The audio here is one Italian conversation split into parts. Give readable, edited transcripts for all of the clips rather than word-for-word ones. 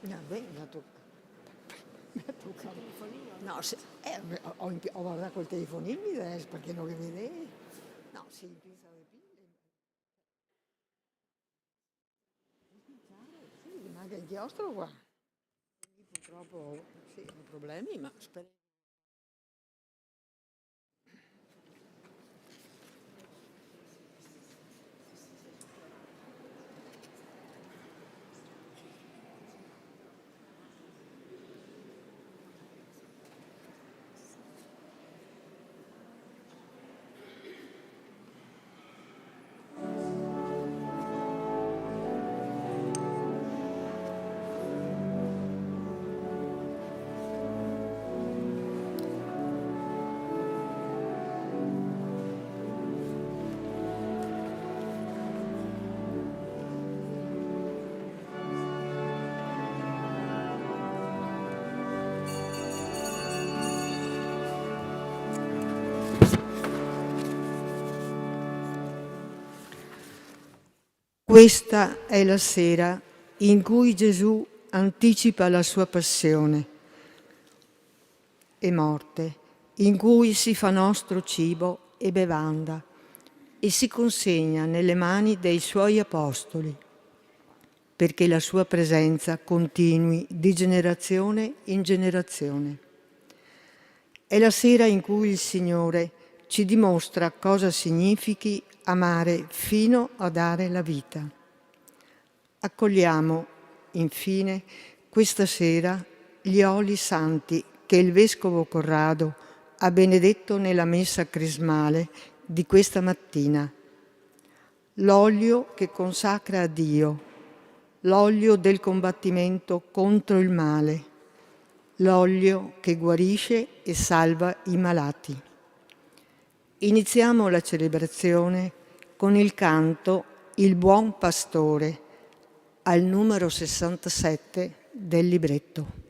No, beh, mi ha toccato. No, ho guardato col telefonino perché non lo vedevi. No, sì, pensa alle pille. Sì, manca inchiostro qua. Purtroppo sì, ho problemi, ma spero. Questa è la sera in cui Gesù anticipa la sua passione e morte, in cui si fa nostro cibo e bevanda e si consegna nelle mani dei suoi apostoli, perché la sua presenza continui di generazione in generazione. È la sera in cui il Signore ci dimostra cosa significhi amare fino a dare la vita. Accogliamo, infine, questa sera gli oli santi che il Vescovo Corrado ha benedetto nella messa crismale di questa mattina. L'olio che consacra a Dio, l'olio del combattimento contro il male, l'olio che guarisce e salva i malati. Iniziamo la celebrazione con il canto Il Buon Pastore, al numero 67 del libretto.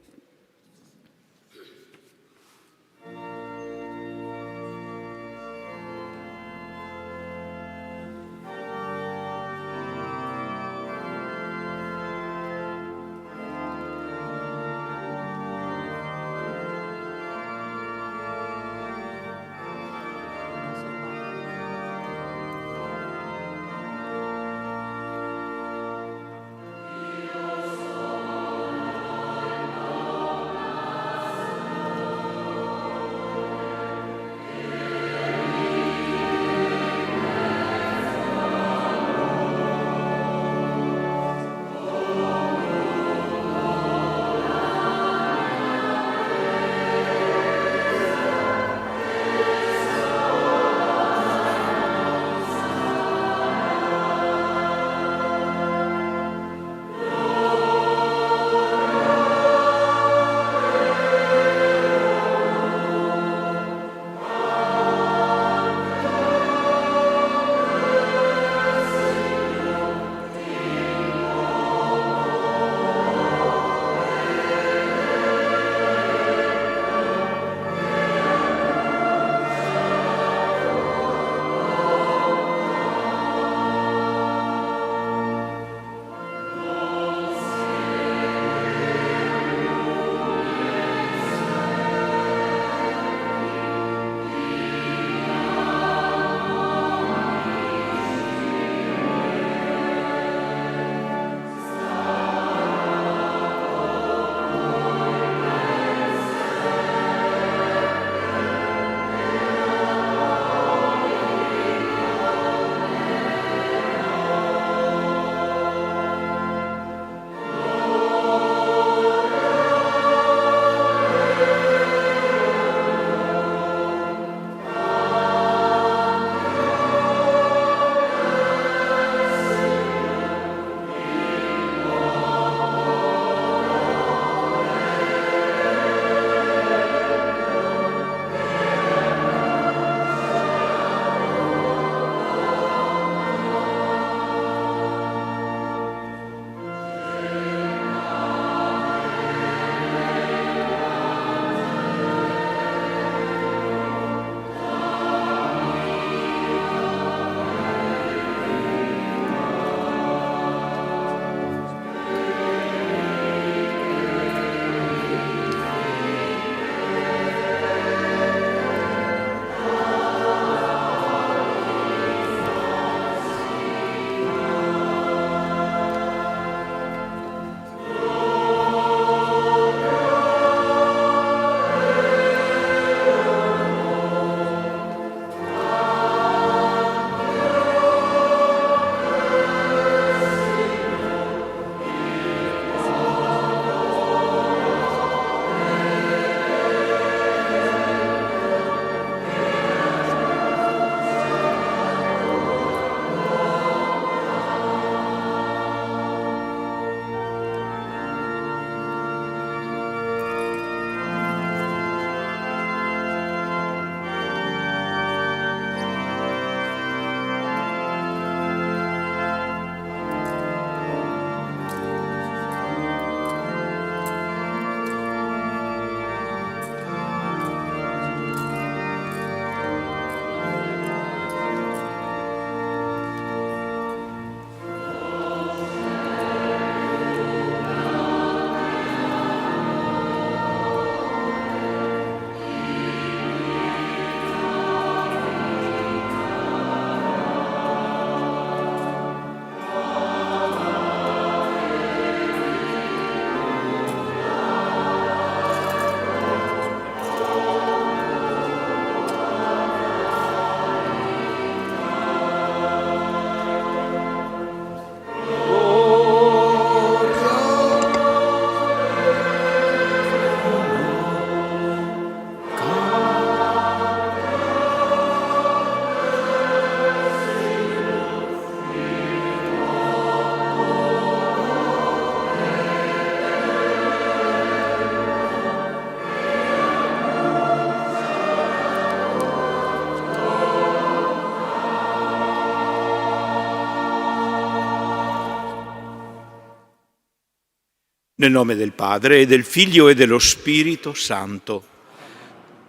Nel nome del Padre, e del Figlio, e dello Spirito Santo.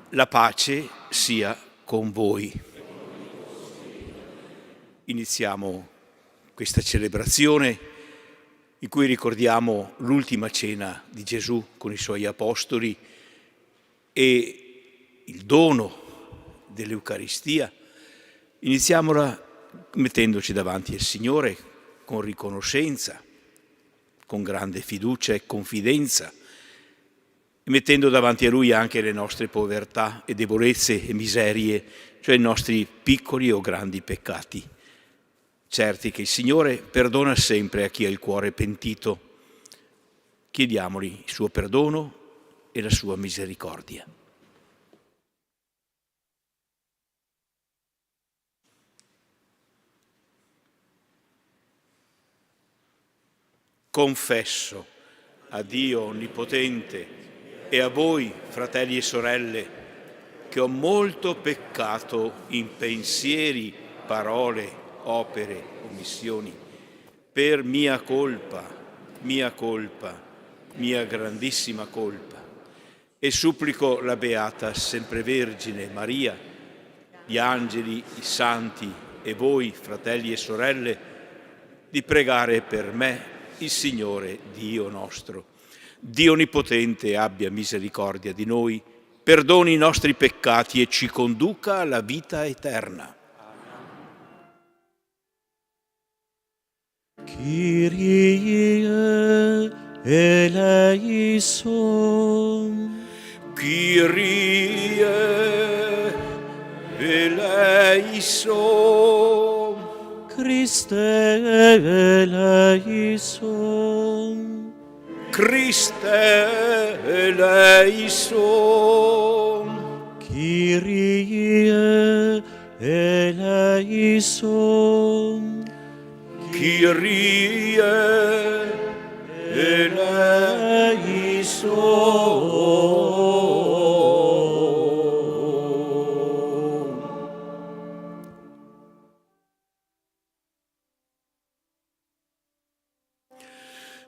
La pace sia con voi. Iniziamo questa celebrazione in cui ricordiamo l'ultima cena di Gesù con i suoi apostoli e il dono dell'Eucaristia. Iniziamola mettendoci davanti al Signore con riconoscenza, con grande fiducia e confidenza, e mettendo davanti a Lui anche le nostre povertà e debolezze e miserie, cioè i nostri piccoli o grandi peccati, certi che il Signore perdona sempre a chi ha il cuore pentito. Chiediamogli il suo perdono e la sua misericordia. Confesso a Dio Onnipotente e a voi, fratelli e sorelle, che ho molto peccato in pensieri, parole, opere, omissioni, per mia colpa, mia grandissima colpa. E supplico la Beata Sempre Vergine Maria, gli angeli, i santi e voi, fratelli e sorelle, di pregare per me il Signore Dio nostro. Dio Onnipotente abbia misericordia di noi, perdoni i nostri peccati e ci conduca alla vita eterna. Kyrie eleison. Kyrie eleison. Christe eleison. Christe eleison. Kyrie eleison. Kyrie eleison.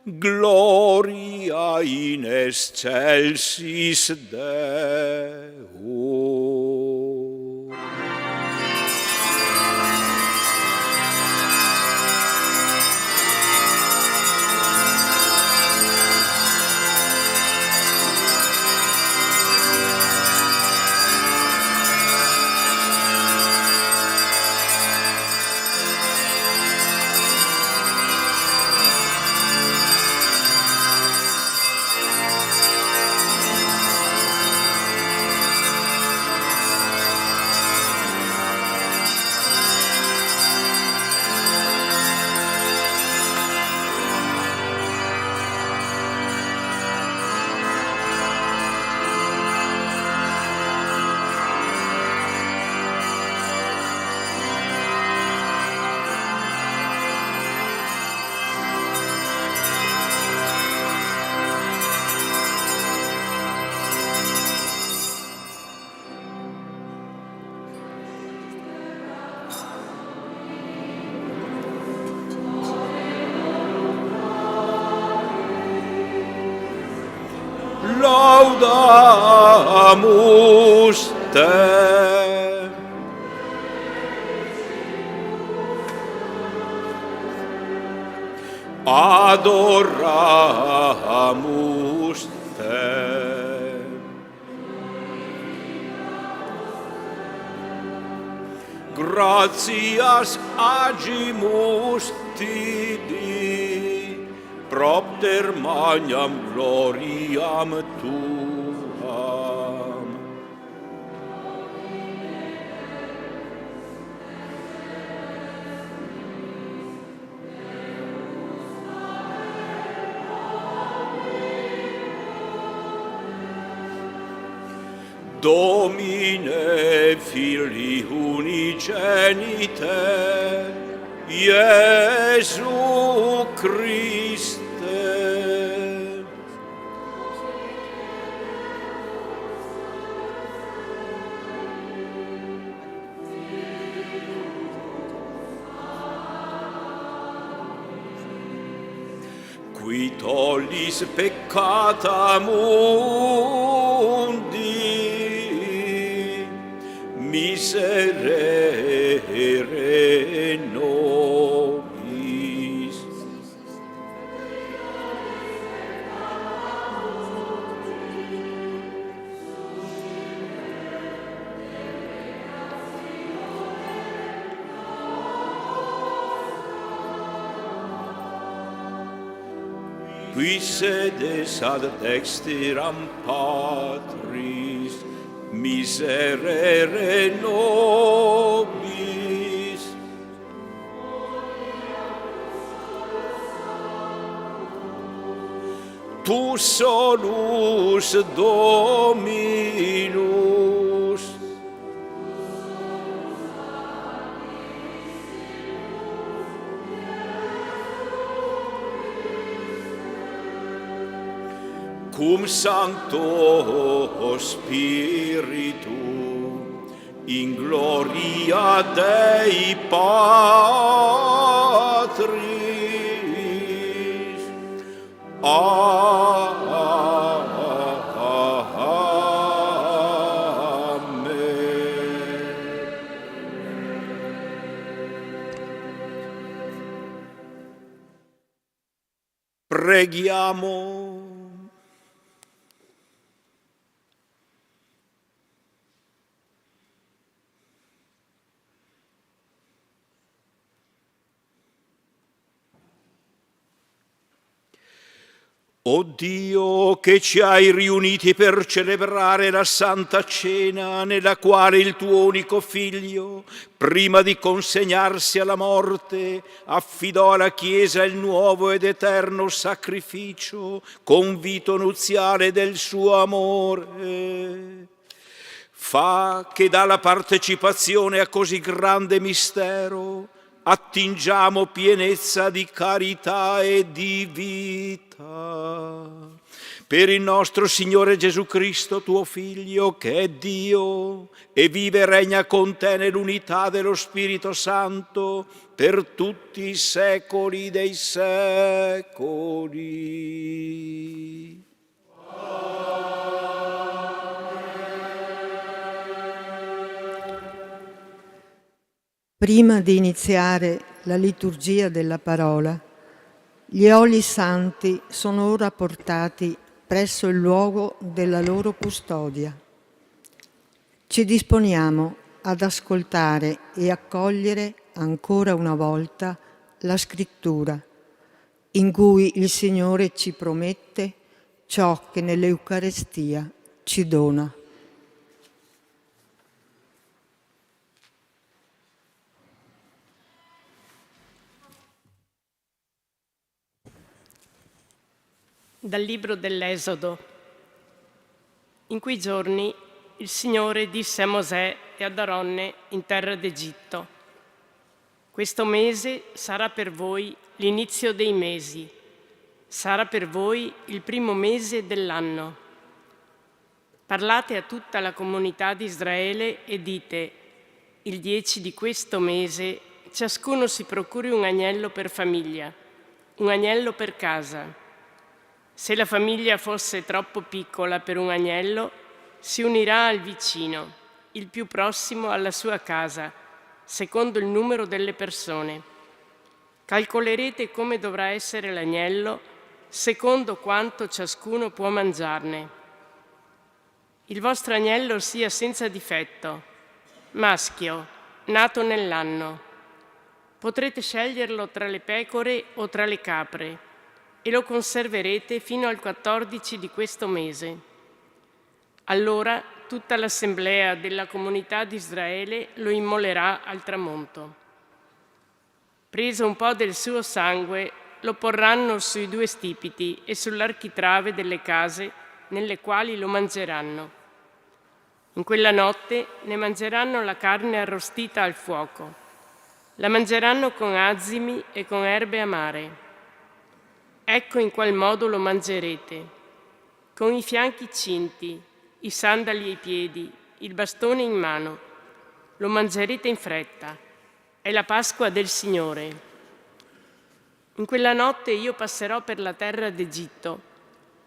Gloria in excelsis Deo. Laudamus te. Adoramus te. Gratias agimus tibi, propter magnam gloriam tuam. Domine Filii unigenite, Iesu Christe. qui tollis peccata mundi, miserere nobis. Qui sedes ad dexteram Patris, miserere nobis. Tu solus Dominus, cum Sancto Spiritu, in gloria Dei Patris. Amen. Preghiamo. O Dio, che ci hai riuniti per celebrare la Santa Cena, nella quale il tuo unico Figlio, prima di consegnarsi alla morte, affidò alla Chiesa il nuovo ed eterno sacrificio, convito nuziale del suo amore. Fa che dalla partecipazione a così grande mistero attingiamo pienezza di carità e di vita. Per il nostro Signore Gesù Cristo, tuo Figlio, che è Dio e vive e regna con te nell'unità dello Spirito Santo per tutti i secoli dei secoli. Prima di iniziare la liturgia della parola, gli oli santi sono ora portati presso il luogo della loro custodia. Ci disponiamo ad ascoltare e accogliere ancora una volta la Scrittura, in cui il Signore ci promette ciò che nell'Eucarestia ci dona. Dal libro dell'Esodo. In quei giorni il Signore disse a Mosè e ad Aronne in terra d'Egitto: questo mese sarà per voi l'inizio dei mesi, sarà per voi il primo mese dell'anno. Parlate a tutta la comunità di Israele e dite: il 10 di questo mese ciascuno si procuri un agnello per famiglia, un agnello per casa. Se la famiglia fosse troppo piccola per un agnello, si unirà al vicino, il più prossimo alla sua casa, secondo il numero delle persone. Calcolerete come dovrà essere l'agnello, secondo quanto ciascuno può mangiarne. Il vostro agnello sia senza difetto, maschio, nato nell'anno. Potrete sceglierlo tra le pecore o tra le capre, e lo conserverete fino al 14 di questo mese. Allora tutta l'assemblea della comunità di Israele lo immolerà al tramonto. Preso un po' del suo sangue, lo porranno sui 2 stipiti e sull'architrave delle case nelle quali lo mangeranno. In quella notte ne mangeranno la carne arrostita al fuoco. La mangeranno con azimi e con erbe amare. Ecco in qual modo lo mangerete: con i fianchi cinti, i sandali ai piedi, il bastone in mano. Lo mangerete in fretta. È la Pasqua del Signore. In quella notte io passerò per la terra d'Egitto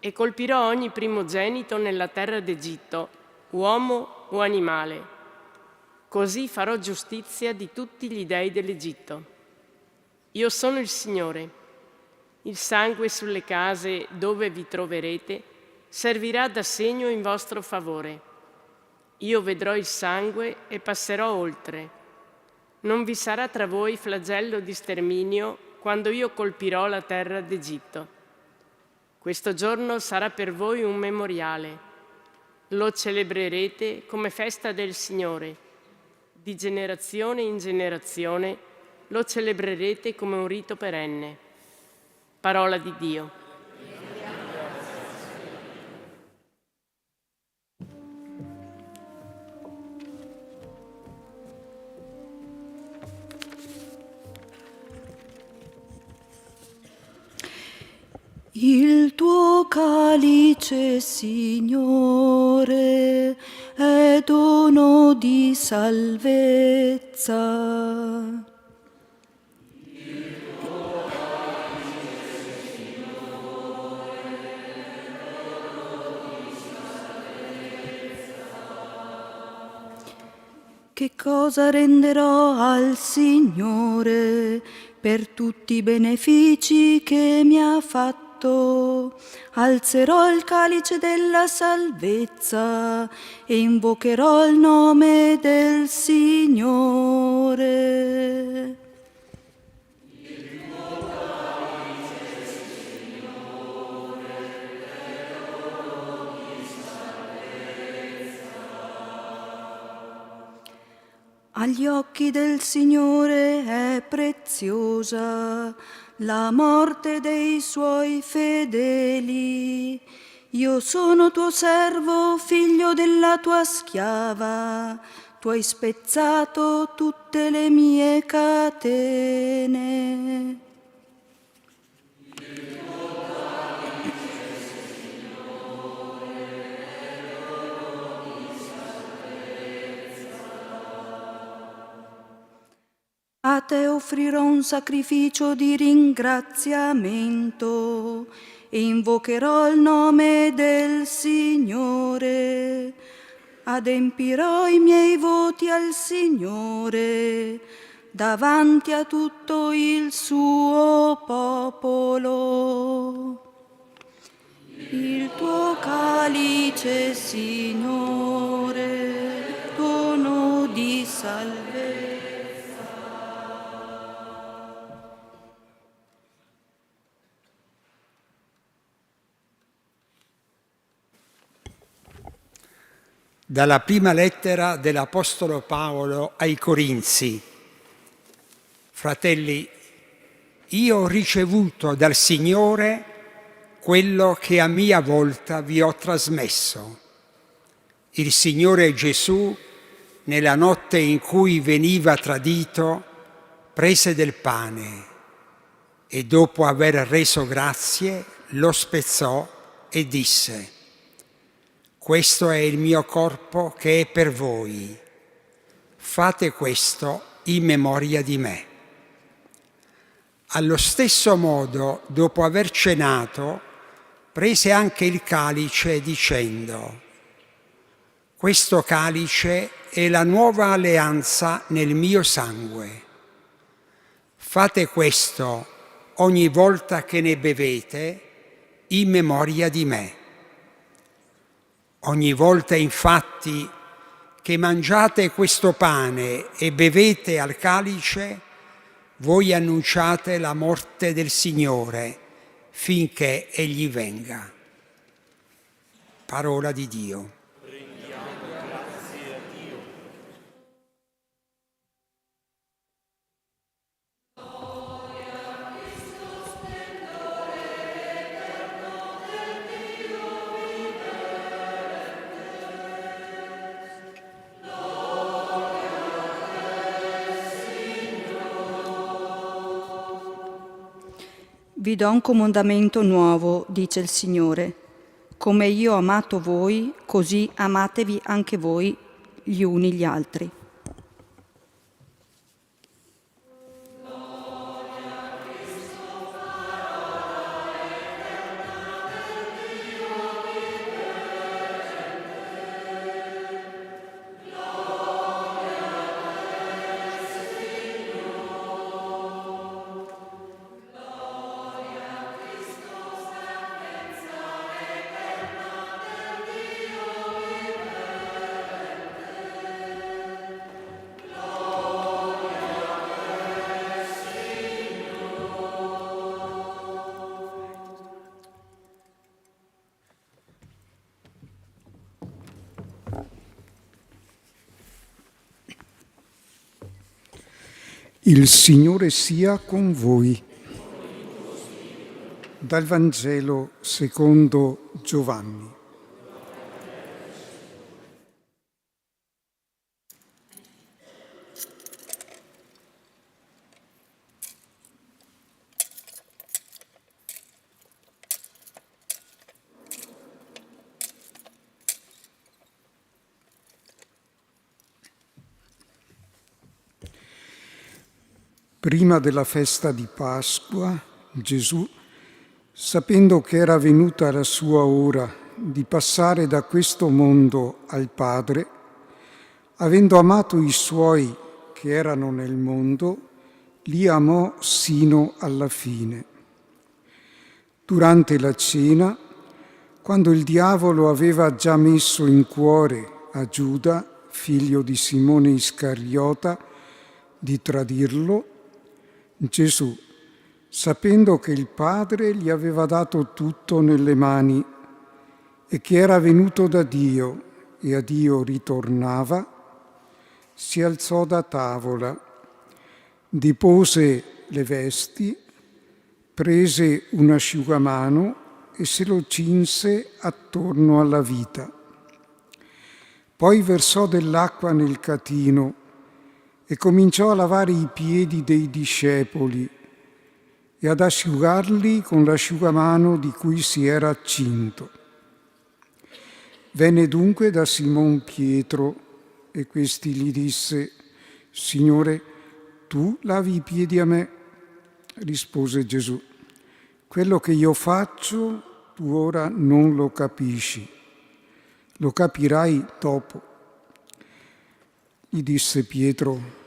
e colpirò ogni primogenito nella terra d'Egitto, uomo o animale. Così farò giustizia di tutti gli dei dell'Egitto. Io sono il Signore. Il sangue sulle case dove vi troverete servirà da segno in vostro favore. Io vedrò il sangue e passerò oltre. Non vi sarà tra voi flagello di sterminio quando io colpirò la terra d'Egitto. Questo giorno sarà per voi un memoriale. Lo celebrerete come festa del Signore. Di generazione in generazione lo celebrerete come un rito perenne. Parola di Dio. Il tuo calice, Signore, è dono di salvezza. Che cosa renderò al Signore per tutti i benefici che mi ha fatto? Alzerò il calice della salvezza e invocherò il nome del Signore. Agli occhi del Signore è preziosa la morte dei suoi fedeli. Io sono tuo servo, figlio della tua schiava. Tu hai spezzato tutte le mie catene. A te offrirò un sacrificio di ringraziamento e invocherò il nome del Signore. Adempirò i miei voti al Signore davanti a tutto il suo popolo. Il tuo calice, Signore, dono di salvezza. Dalla prima lettera dell'Apostolo Paolo ai Corinzi. Fratelli, io ho ricevuto dal Signore quello che a mia volta vi ho trasmesso. Il Signore Gesù, nella notte in cui veniva tradito, prese del pane e dopo aver reso grazie lo spezzò e disse: questo è il mio corpo che è per voi. Fate questo in memoria di me. Allo stesso modo, dopo aver cenato, prese anche il calice dicendo: questo calice è la nuova alleanza nel mio sangue. Fate questo ogni volta che ne bevete in memoria di me. Ogni volta infatti che mangiate questo pane e bevete al calice, voi annunciate la morte del Signore finché Egli venga. Parola di Dio. Vi do un comandamento nuovo, dice il Signore. Come io ho amato voi, così amatevi anche voi gli uni gli altri. Il Signore sia con voi. Dal Vangelo secondo Giovanni. Prima della festa di Pasqua, Gesù, sapendo che era venuta la sua ora di passare da questo mondo al Padre, avendo amato i suoi che erano nel mondo, li amò sino alla fine. Durante la cena, quando il diavolo aveva già messo in cuore a Giuda, figlio di Simone Iscariota, di tradirlo, Gesù, sapendo che il Padre gli aveva dato tutto nelle mani e che era venuto da Dio e a Dio ritornava, si alzò da tavola, depose le vesti, prese un asciugamano e se lo cinse attorno alla vita. Poi versò dell'acqua nel catino e cominciò a lavare i piedi dei discepoli e ad asciugarli con l'asciugamano di cui si era accinto. Venne dunque da Simon Pietro e questi gli disse: «Signore, tu lavi i piedi a me?» Rispose Gesù: «Quello che io faccio tu ora non lo capisci, lo capirai dopo». Gli disse Pietro: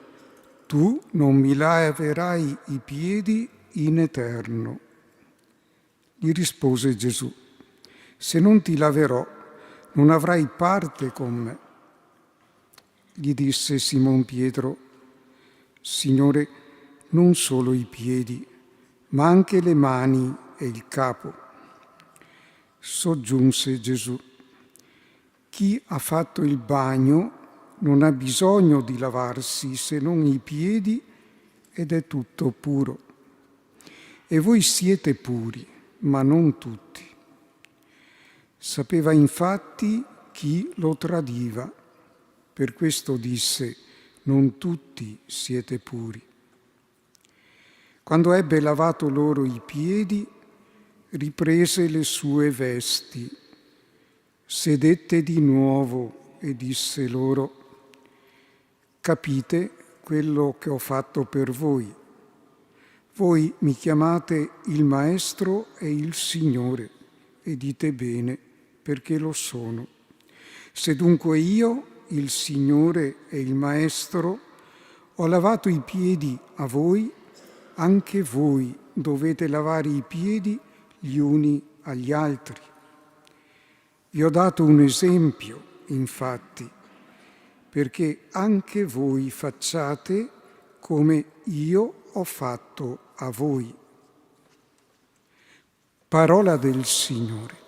«Tu non mi laverai i piedi in eterno». Gli rispose Gesù: «Se non ti laverò, non avrai parte con me». Gli disse Simon Pietro: «Signore, non solo i piedi, ma anche le mani e il capo». Soggiunse Gesù: «Chi ha fatto il bagno non ha bisogno di lavarsi se non i piedi ed è tutto puro. E voi siete puri, ma non tutti». Sapeva infatti chi lo tradiva, per questo disse: «Non tutti siete puri». Quando ebbe lavato loro i piedi, riprese le sue vesti, sedette di nuovo e disse loro: «Capite quello che ho fatto per voi. Voi mi chiamate il Maestro e il Signore, e dite bene, perché lo sono. Se dunque io, il Signore e il Maestro, ho lavato i piedi a voi, anche voi dovete lavare i piedi gli uni agli altri. Vi ho dato un esempio, infatti, perché anche voi facciate come io ho fatto a voi». Parola del Signore.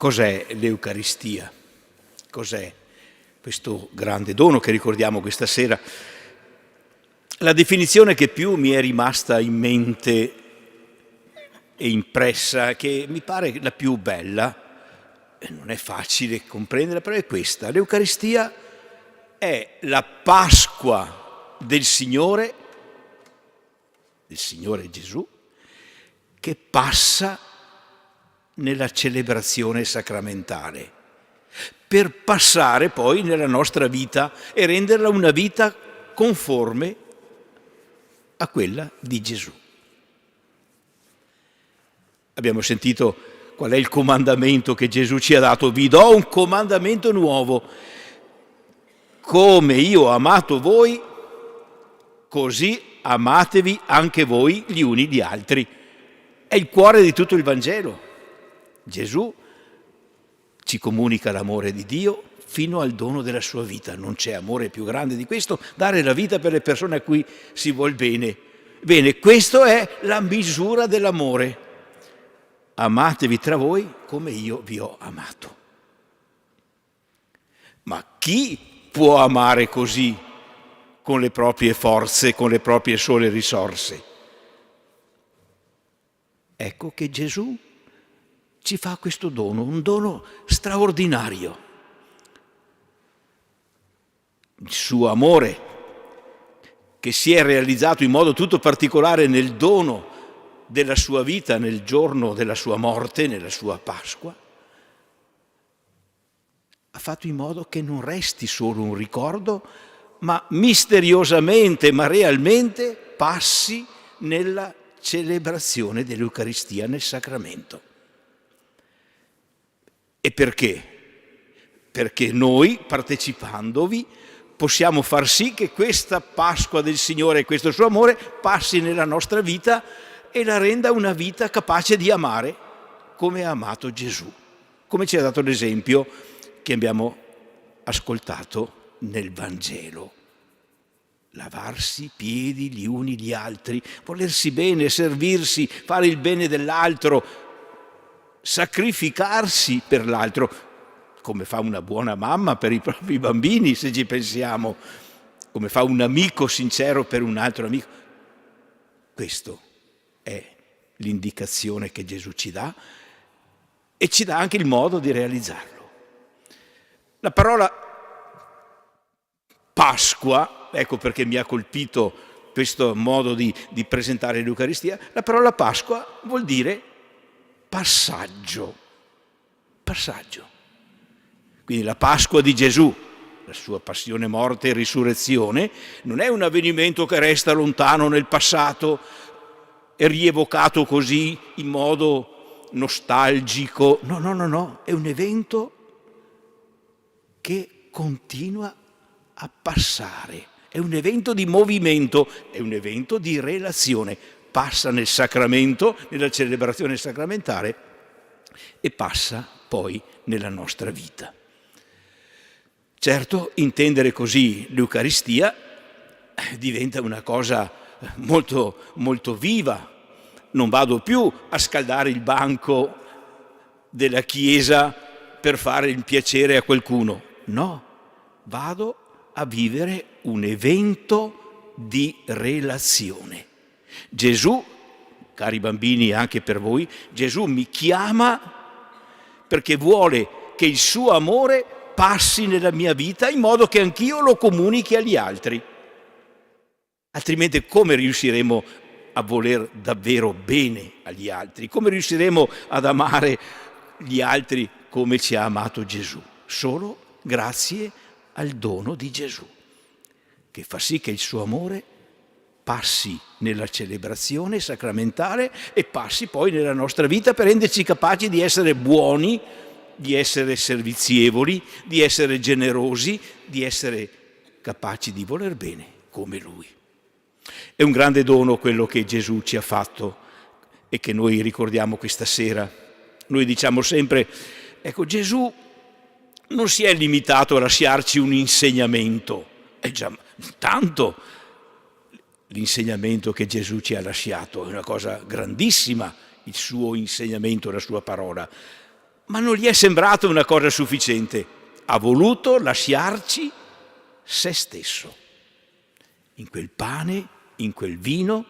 Cos'è l'Eucaristia? Cos'è questo grande dono che ricordiamo questa sera? La definizione che più mi è rimasta in mente e impressa, che mi pare la più bella, non è facile comprendere, però è questa: l'Eucaristia è la Pasqua del Signore Gesù, che passa nella celebrazione sacramentale, per passare poi nella nostra vita e renderla una vita conforme a quella di Gesù. Abbiamo sentito qual è il comandamento che Gesù ci ha dato. Vi do un comandamento nuovo. Come io ho amato voi, così amatevi anche voi gli uni gli altri. È il cuore di tutto il Vangelo. Gesù ci comunica l'amore di Dio fino al dono della sua vita. Non c'è amore più grande di questo, dare la vita per le persone a cui si vuol bene. Bene, questa è la misura dell'amore. Amatevi tra voi come io vi ho amato. Ma chi può amare così, con le proprie forze, con le proprie sole risorse? Ecco che Gesù ci fa questo dono, un dono straordinario. Il suo amore, che si è realizzato in modo tutto particolare nel dono della sua vita, nel giorno della sua morte, nella sua Pasqua, ha fatto in modo che non resti solo un ricordo, ma misteriosamente, ma realmente passi nella celebrazione dell'Eucaristia, nel sacramento. E perché? Perché noi, partecipandovi, possiamo far sì che questa Pasqua del Signore e questo suo amore passi nella nostra vita e la renda una vita capace di amare come ha amato Gesù, come ci ha dato l'esempio che abbiamo ascoltato nel Vangelo. Lavarsi i piedi gli uni gli altri, volersi bene, servirsi, fare il bene dell'altro, sacrificarsi per l'altro, come fa una buona mamma per i propri bambini, se ci pensiamo, come fa un amico sincero per un altro amico. Questo è l'indicazione che Gesù ci dà e ci dà anche il modo di realizzarlo. La parola Pasqua, ecco perché mi ha colpito questo modo di presentare l'Eucaristia, la parola Pasqua vuol dire passaggio. Passaggio. Quindi la Pasqua di Gesù, la sua passione, morte e risurrezione, non è un avvenimento che resta lontano nel passato e rievocato così in modo nostalgico. No, è un evento che continua a passare, è un evento di movimento, è un evento di relazione. Passa nel sacramento, nella celebrazione sacramentale e passa poi nella nostra vita. Certo, intendere così l'Eucaristia diventa una cosa molto, molto viva. Non vado più a scaldare il banco della chiesa per fare il piacere a qualcuno. No, vado a vivere un evento di relazione. Gesù, cari bambini, anche per voi, Gesù mi chiama perché vuole che il suo amore passi nella mia vita in modo che anch'io lo comunichi agli altri. Altrimenti come riusciremo a voler davvero bene agli altri? Come riusciremo ad amare gli altri come ci ha amato Gesù? Solo grazie al dono di Gesù, che fa sì che il suo amore passi nella celebrazione sacramentale e passi poi nella nostra vita per renderci capaci di essere buoni, di essere servizievoli, di essere generosi, di essere capaci di voler bene come Lui. È un grande dono quello che Gesù ci ha fatto e che noi ricordiamo questa sera. Noi diciamo sempre, ecco, Gesù non si è limitato a lasciarci un insegnamento, è già tanto l'insegnamento che Gesù ci ha lasciato, è una cosa grandissima il suo insegnamento, la sua parola, ma non gli è sembrata una cosa sufficiente, ha voluto lasciarci se stesso, in quel pane, in quel vino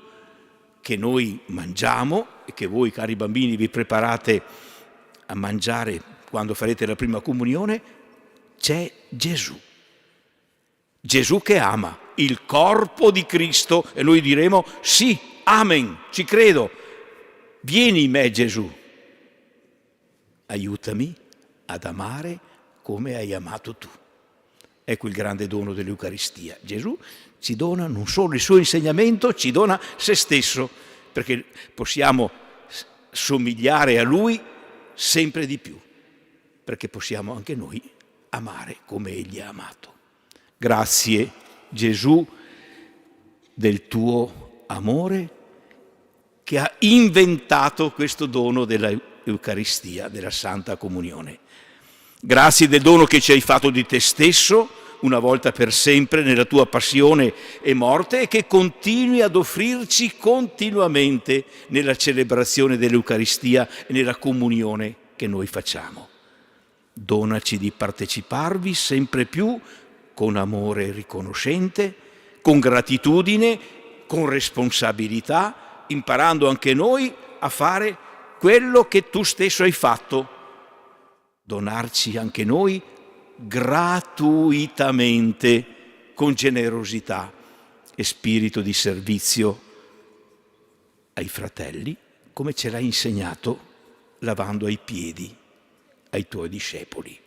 che noi mangiamo e che voi, cari bambini, vi preparate a mangiare quando farete la prima comunione, c'è Gesù. Gesù che ama, il corpo di Cristo, e noi diremo sì, amen, ci credo. Vieni in me, Gesù. Aiutami ad amare come hai amato tu. Ecco il grande dono dell'Eucaristia. Gesù ci dona non solo il suo insegnamento, ci dona se stesso, perché possiamo somigliare a Lui sempre di più, perché possiamo anche noi amare come Egli ha amato. Grazie, Gesù, del tuo amore che ha inventato questo dono dell'Eucaristia, della Santa Comunione. Grazie del dono che ci hai fatto di te stesso, una volta per sempre, nella tua passione e morte, e che continui ad offrirci continuamente nella celebrazione dell'Eucaristia e nella comunione che noi facciamo. Donaci di parteciparvi sempre più con amore riconoscente, con gratitudine, con responsabilità, imparando anche noi a fare quello che tu stesso hai fatto. Donarci anche noi gratuitamente, con generosità e spirito di servizio ai fratelli, come ce l'hai insegnato lavando i piedi ai tuoi discepoli.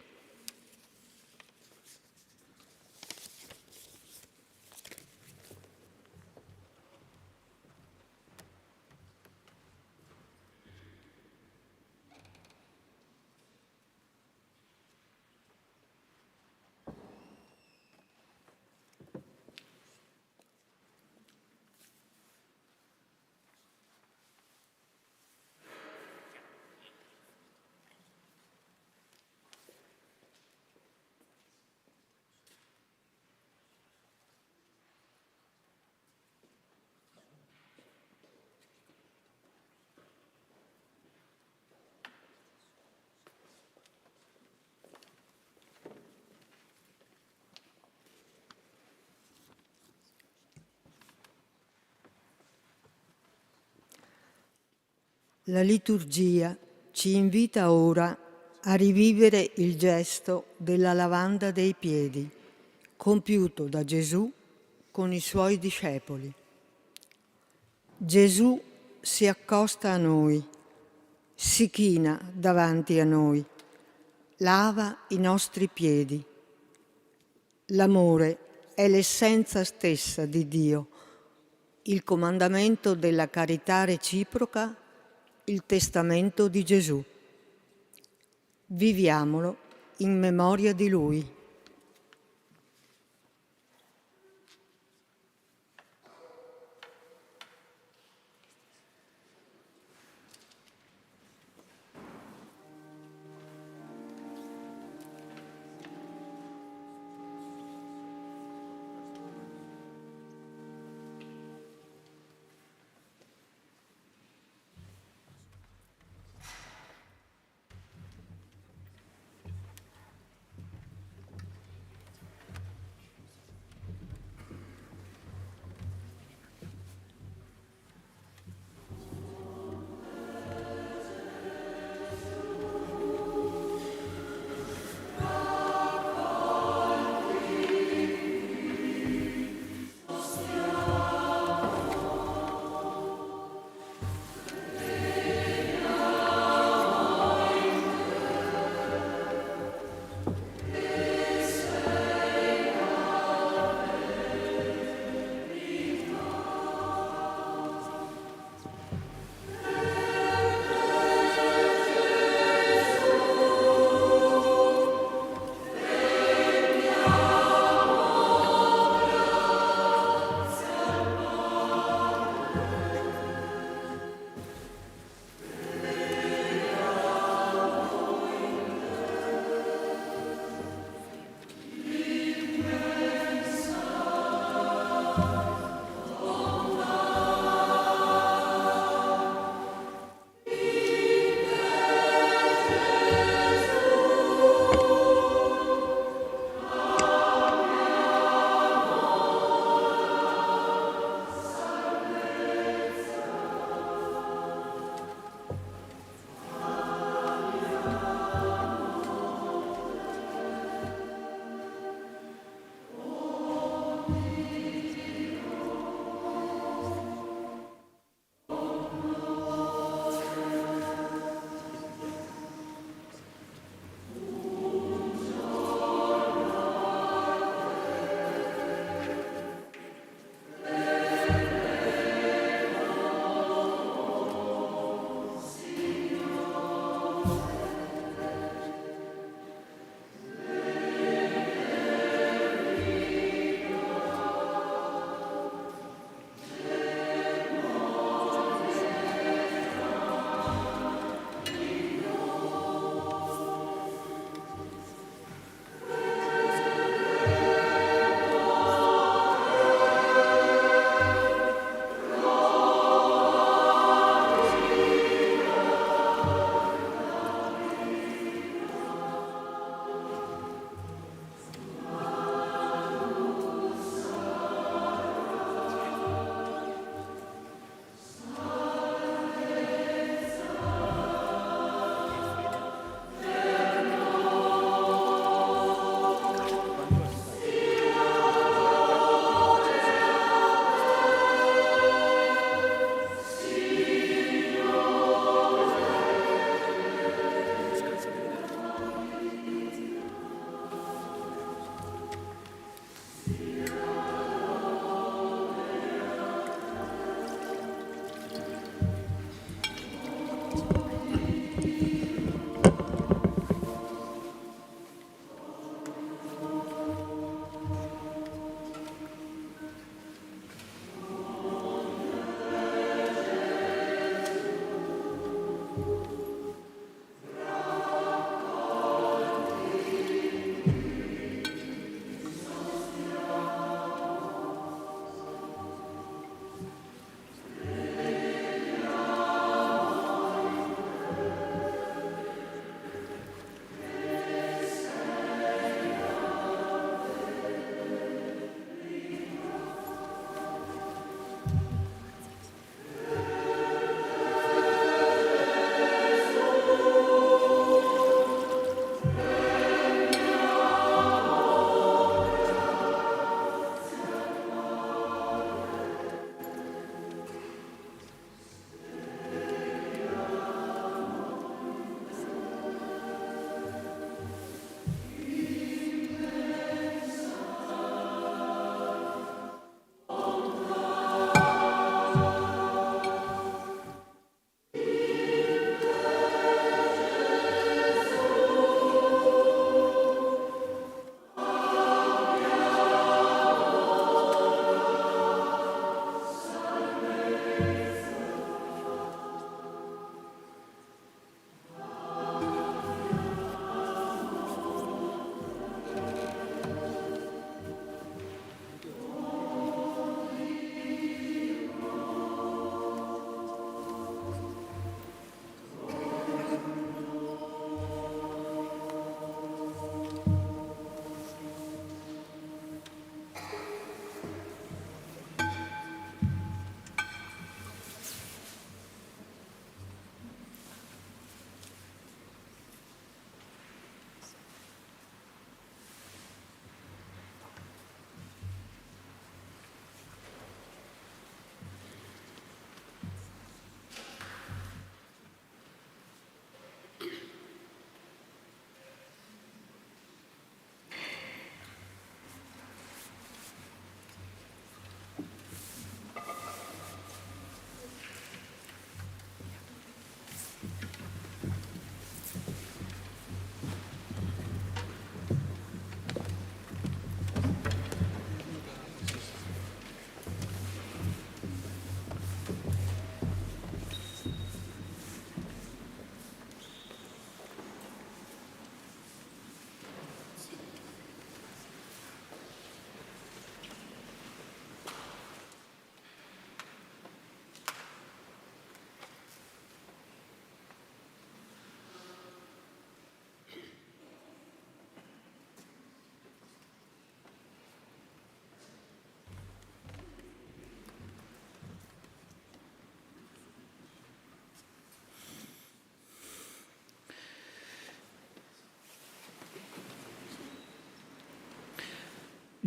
La liturgia ci invita ora a rivivere il gesto della lavanda dei piedi, compiuto da Gesù con i suoi discepoli. Gesù si accosta a noi, si china davanti a noi, lava i nostri piedi. L'amore è l'essenza stessa di Dio, il comandamento della carità reciproca, il testamento di Gesù. Viviamolo in memoria di Lui.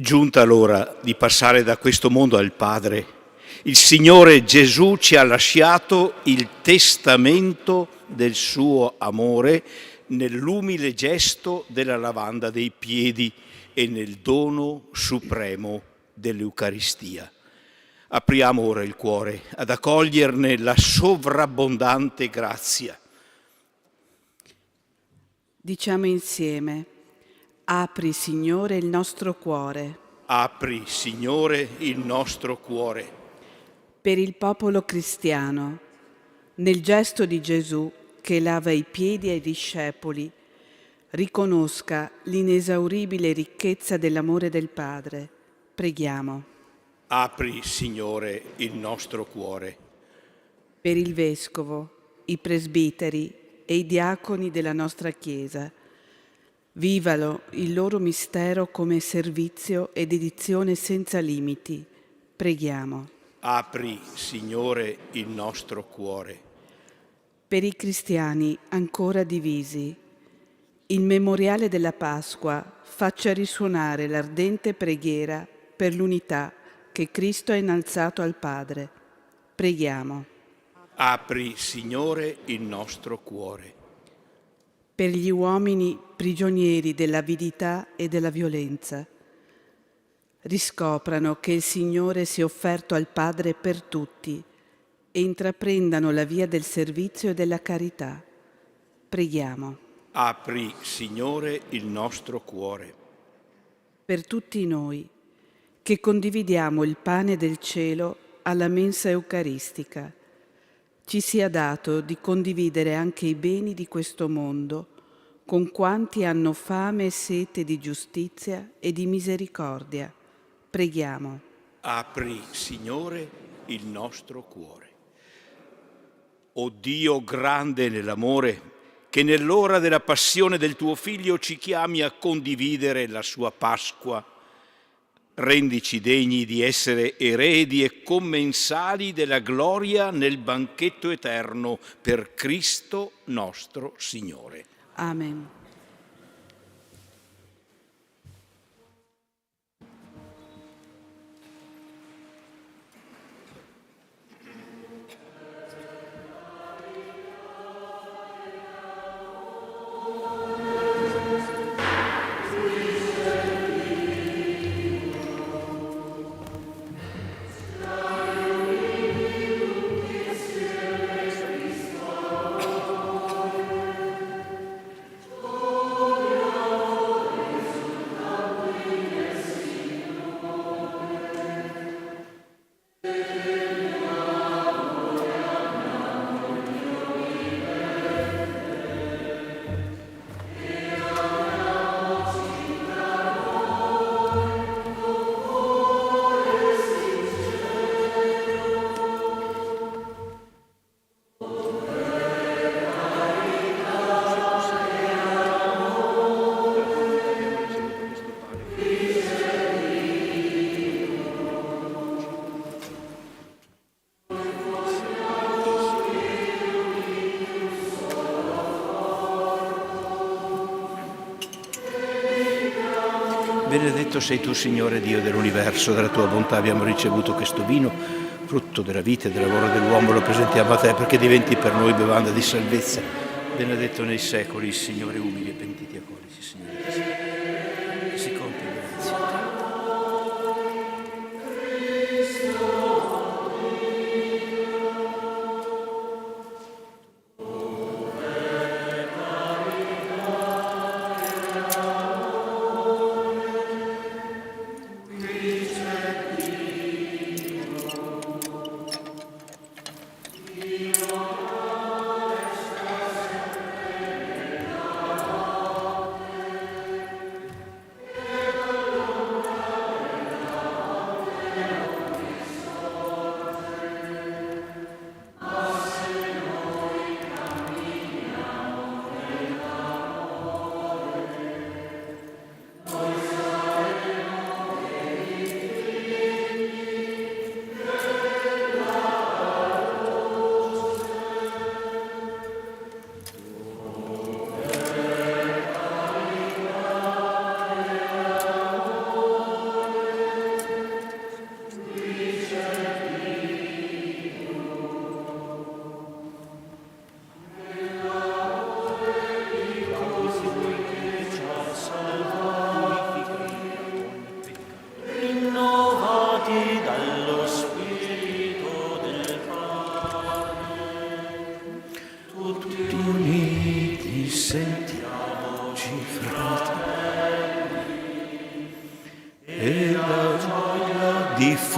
Giunta l'ora di passare da questo mondo al Padre, il Signore Gesù ci ha lasciato il testamento del suo amore nell'umile gesto della lavanda dei piedi e nel dono supremo dell'Eucaristia. Apriamo ora il cuore ad accoglierne la sovrabbondante grazia. Diciamo insieme: apri, Signore, il nostro cuore. Apri, Signore, il nostro cuore. Per il popolo cristiano, nel gesto di Gesù che lava i piedi ai discepoli, riconosca l'inesauribile ricchezza dell'amore del Padre. Preghiamo. Apri, Signore, il nostro cuore. Per il Vescovo, i presbiteri e i diaconi della nostra Chiesa, vivalo il loro mistero come servizio e dedizione senza limiti. Preghiamo. Apri, Signore, il nostro cuore. Per i cristiani ancora divisi, il memoriale della Pasqua faccia risuonare l'ardente preghiera per l'unità che Cristo ha innalzato al Padre. Preghiamo. Apri, Signore, il nostro cuore. Per gli uomini prigionieri dell'avidità e della violenza, riscoprano che il Signore si è offerto al Padre per tutti e intraprendano la via del servizio e della carità. Preghiamo. Apri, Signore, il nostro cuore. Per tutti noi che condividiamo il pane del cielo alla mensa eucaristica, ci sia dato di condividere anche i beni di questo mondo con quanti hanno fame e sete di giustizia e di misericordia. Preghiamo. Apri, Signore, il nostro cuore. O Dio grande nell'amore, che nell'ora della passione del tuo Figlio ci chiami a condividere la sua Pasqua, rendici degni di essere eredi e commensali della gloria nel banchetto eterno per Cristo nostro Signore. Amen. Benedetto sei tu, Signore Dio dell'universo, dalla tua bontà abbiamo ricevuto questo vino, frutto della vita e del lavoro dell'uomo, lo presentiamo a te perché diventi per noi bevanda di salvezza. Benedetto nei secoli il Signore, umili e pentiti accolisi, Signore, che si compie grazie a te.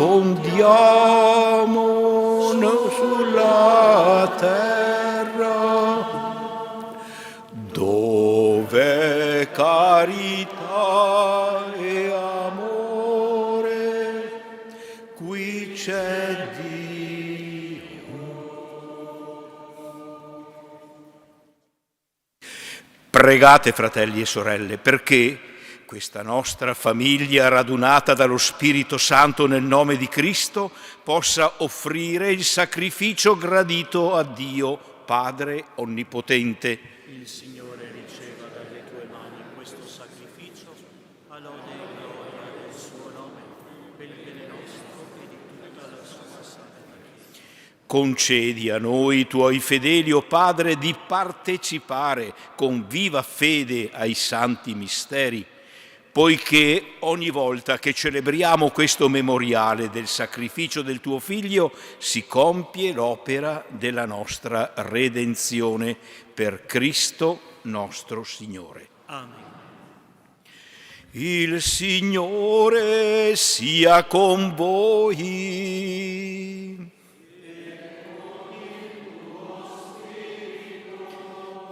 diffondiamo sulla terra, dove carità e amore, qui c'è Dio. Pregate, fratelli e sorelle, perché questa nostra famiglia radunata dallo Spirito Santo nel nome di Cristo possa offrire il sacrificio gradito a Dio, Padre Onnipotente. Il Signore riceva dalle tue mani questo sacrificio, a lode e gloria del suo nome, per il bene nostro e di tutta la sua santa Chiesa. Concedi a noi, tuoi fedeli, o Padre, di partecipare con viva fede ai santi misteri, poiché ogni volta che celebriamo questo memoriale del sacrificio del tuo Figlio si compie l'opera della nostra redenzione per Cristo nostro Signore. Amen. Il Signore sia con voi.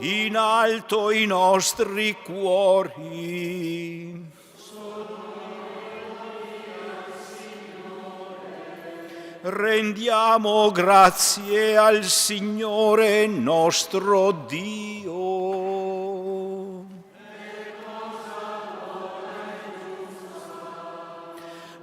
In alto i nostri cuori. Rendiamo grazie al Signore nostro Dio.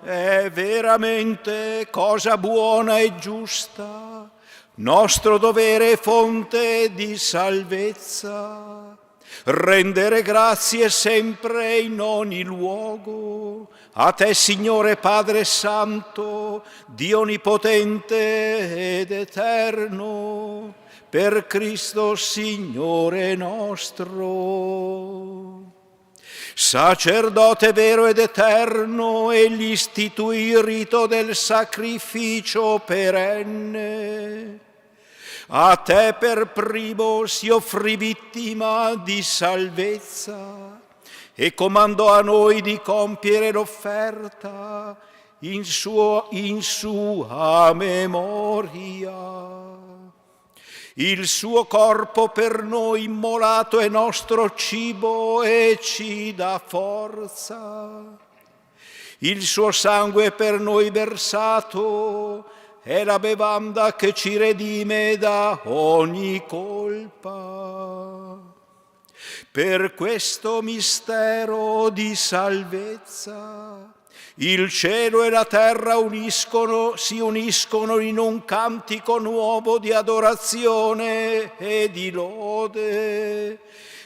È veramente cosa buona e giusta, nostro dovere e fonte di salvezza, rendere grazie sempre in ogni luogo a te, Signore Padre Santo, Dio Onnipotente ed Eterno, per Cristo Signore nostro. Sacerdote vero ed eterno, egli istituì il rito del sacrificio perenne. A te per primo si offrì vittima di salvezza e comandò a noi di compiere l'offerta in sua memoria. Il suo corpo per noi immolato è nostro cibo e ci dà forza. Il suo sangue per noi versato è la bevanda che ci redime da ogni colpa. Per questo mistero di salvezza il cielo e la terra si uniscono in un cantico nuovo di adorazione e di lode.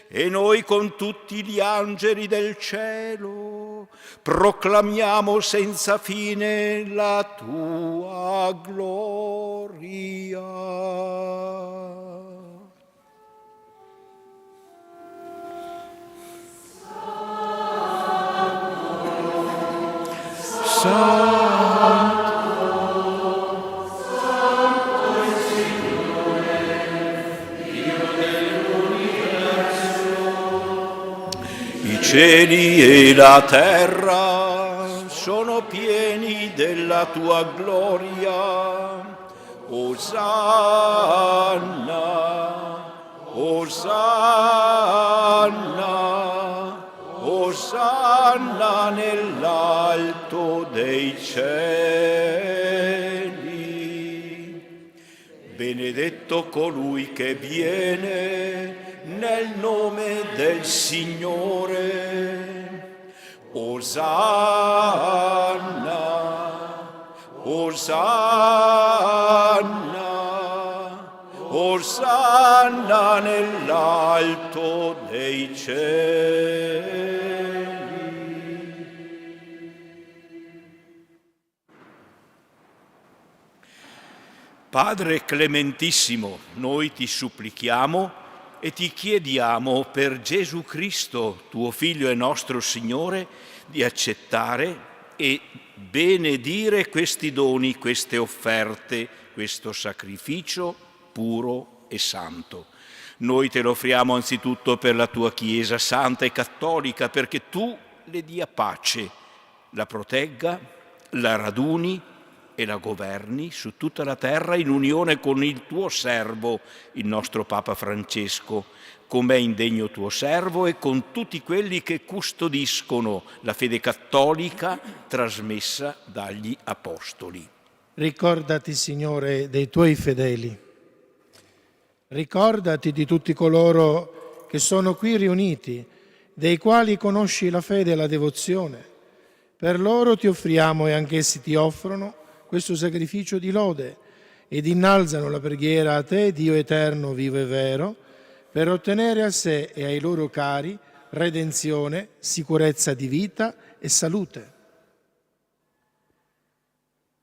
E noi con tutti gli angeli del cielo proclamiamo senza fine la tua gloria. I cieli e la terra sono pieni della tua gloria. Osanna, Osanna, Osanna nell'alto dei cieli. Benedetto colui che viene nel nome del Signore. Osanna, Osanna, Osanna nell'alto dei cieli. Padre clementissimo, noi ti supplichiamo e ti chiediamo per Gesù Cristo, tuo Figlio e nostro Signore, di accettare e benedire questi doni, queste offerte, questo sacrificio puro e santo. Noi te lo offriamo anzitutto per la tua Chiesa santa e cattolica, perché tu le dia pace, la protegga, la raduni e la governi su tutta la terra in unione con il tuo servo, il nostro Papa Francesco, com'è indegno tuo servo, e con tutti quelli che custodiscono la fede cattolica trasmessa dagli Apostoli. Ricordati, Signore, dei tuoi fedeli. Ricordati di tutti coloro che sono qui riuniti, dei quali conosci la fede e la devozione. Per loro ti offriamo e anch'essi ti offrono questo sacrificio di lode ed innalzano la preghiera a te, Dio eterno, vivo e vero, per ottenere a sé e ai loro cari redenzione, sicurezza di vita e salute.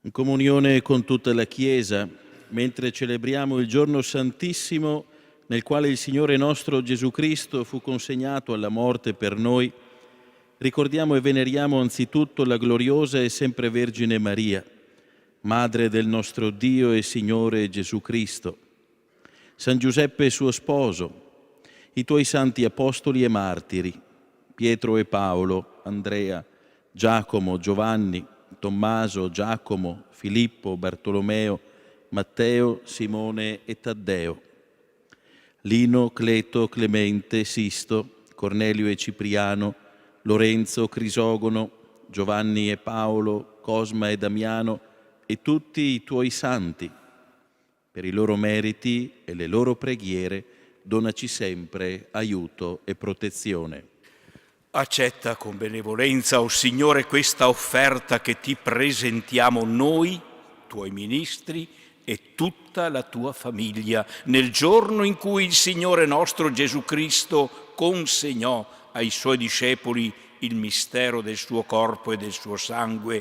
In comunione con tutta la Chiesa, mentre celebriamo il giorno santissimo nel quale il Signore nostro Gesù Cristo fu consegnato alla morte per noi, ricordiamo e veneriamo anzitutto la gloriosa e sempre Vergine Maria, Madre del nostro Dio e Signore Gesù Cristo, San Giuseppe suo sposo, i tuoi santi apostoli e martiri, Pietro e Paolo, Andrea, Giacomo, Giovanni, Tommaso, Giacomo, Filippo, Bartolomeo, Matteo, Simone e Taddeo, Lino, Cleto, Clemente, Sisto, Cornelio e Cipriano, Lorenzo, Crisogono, Giovanni e Paolo, Cosma e Damiano e tutti i tuoi santi. Per i loro meriti e le loro preghiere donaci sempre aiuto e protezione. Accetta con benevolenza, o Signore, questa offerta che ti presentiamo noi, tuoi ministri, e tutta la tua famiglia, nel giorno in cui il Signore nostro Gesù Cristo consegnò ai suoi discepoli il mistero del suo corpo e del suo sangue,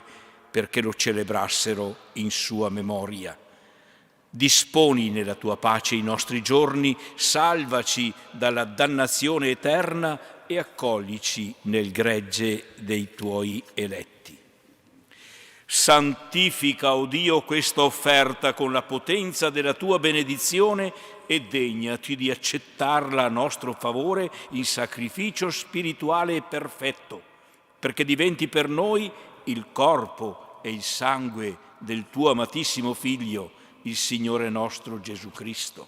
perché lo celebrassero in sua memoria. Disponi nella tua pace i nostri giorni, salvaci dalla dannazione eterna e accoglici nel gregge dei tuoi eletti. Santifica, o Dio, questa offerta con la potenza della tua benedizione e degnati di accettarla a nostro favore in sacrificio spirituale e perfetto, perché diventi per noi il corpo e il sangue del tuo amatissimo Figlio, il Signore nostro Gesù Cristo.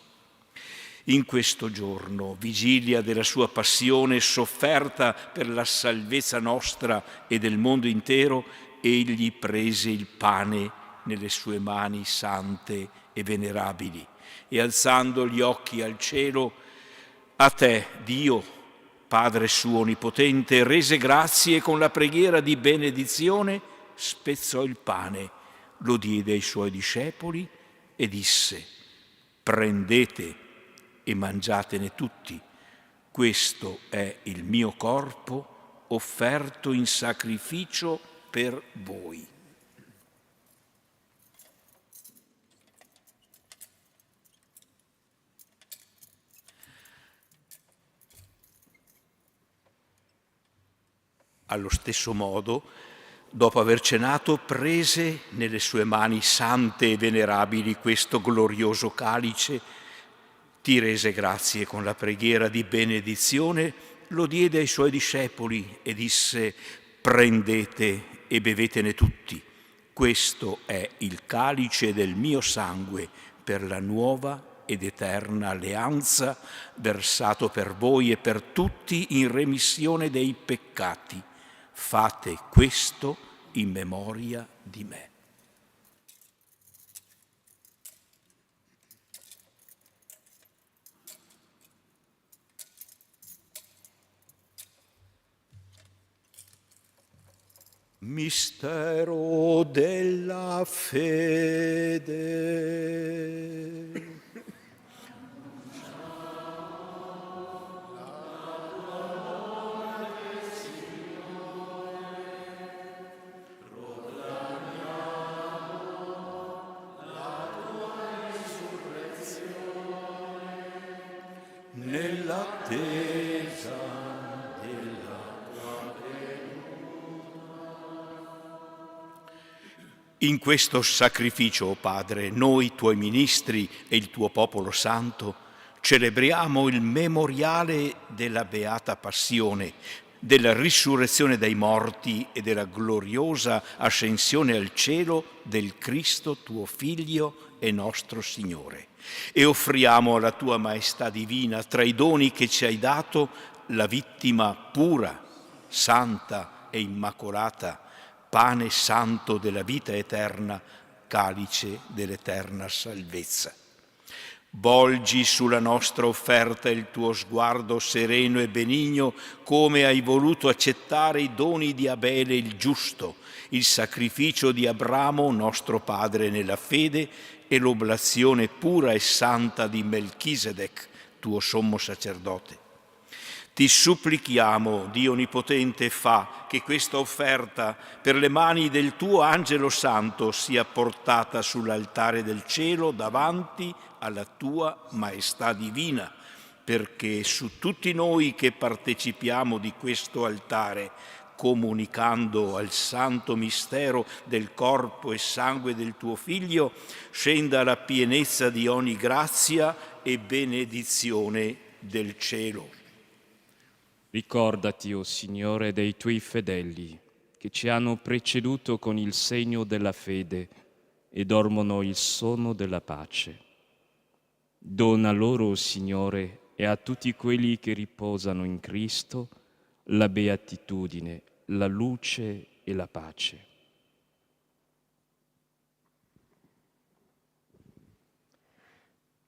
In questo giorno, vigilia della sua passione sofferta per la salvezza nostra e del mondo intero, egli prese il pane nelle sue mani sante e venerabili e, alzando gli occhi al cielo, a te, Dio, Padre suo onnipotente, rese grazie con la preghiera di benedizione, spezzò il pane, lo diede ai suoi discepoli e disse: prendete e mangiatene tutti, questo è il mio corpo offerto in sacrificio per voi. Allo stesso modo, dopo aver cenato, prese nelle sue mani sante e venerabili questo glorioso calice, ti rese grazie con la preghiera di benedizione, lo diede ai suoi discepoli e disse: prendete e bevetene tutti, questo è il calice del mio sangue per la nuova ed eterna alleanza, versato per voi e per tutti in remissione dei peccati. Fate questo in memoria di me. Mistero della fede. Nell'attesa della tua venuta. In questo sacrificio, o Padre, noi, tuoi ministri e il tuo popolo santo, celebriamo il memoriale della Beata Passione, della risurrezione dai morti e della gloriosa ascensione al cielo del Cristo, tuo Figlio e nostro Signore. E offriamo alla tua maestà divina, tra i doni che ci hai dato, la vittima pura, santa e immacolata, pane santo della vita eterna, calice dell'eterna salvezza. Volgi sulla nostra offerta il tuo sguardo sereno e benigno, come hai voluto accettare i doni di Abele il giusto, il sacrificio di Abramo, nostro padre nella fede, e l'oblazione pura e santa di Melchisedec, tuo sommo sacerdote. Ti supplichiamo, Dio Onnipotente, fa che questa offerta per le mani del tuo Angelo Santo sia portata sull'altare del cielo davanti alla tua maestà divina, perché su tutti noi che partecipiamo di questo altare, comunicando al santo mistero del corpo e sangue del tuo Figlio, scenda la pienezza di ogni grazia e benedizione del cielo. Ricordati, o Signore, dei tuoi fedeli che ci hanno preceduto con il segno della fede e dormono il sonno della pace. Dona loro, Signore, e a tutti quelli che riposano in Cristo, la beatitudine, la luce e la pace.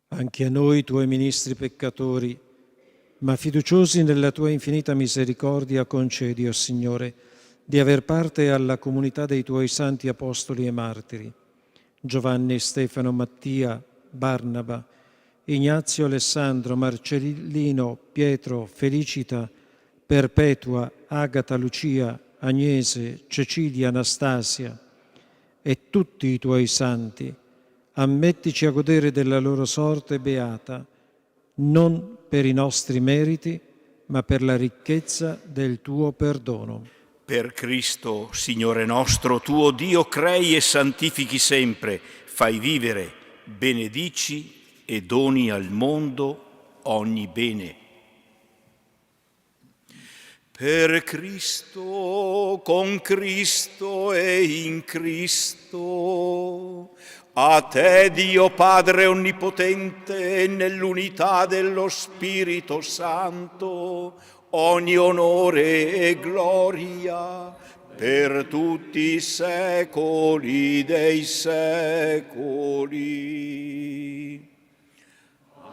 Anche a noi, tuoi ministri peccatori, ma fiduciosi nella tua infinita misericordia, concedi, o Signore, di aver parte alla comunità dei tuoi santi apostoli e martiri, Giovanni, Stefano, Mattia, Barnaba, Ignazio, Alessandro, Marcellino, Pietro, Felicita, Perpetua, Agata, Lucia, Agnese, Cecilia, Anastasia e tutti i tuoi santi. Ammettici a godere della loro sorte beata, non per i nostri meriti, ma per la ricchezza del tuo perdono. Per Cristo, Signore nostro, tuo Dio, crei e santifichi sempre, fai vivere, benedici e doni al mondo ogni bene. Per Cristo, con Cristo e in Cristo, a te, Dio Padre Onnipotente, nell'unità dello Spirito Santo, ogni onore e gloria per tutti i secoli dei secoli.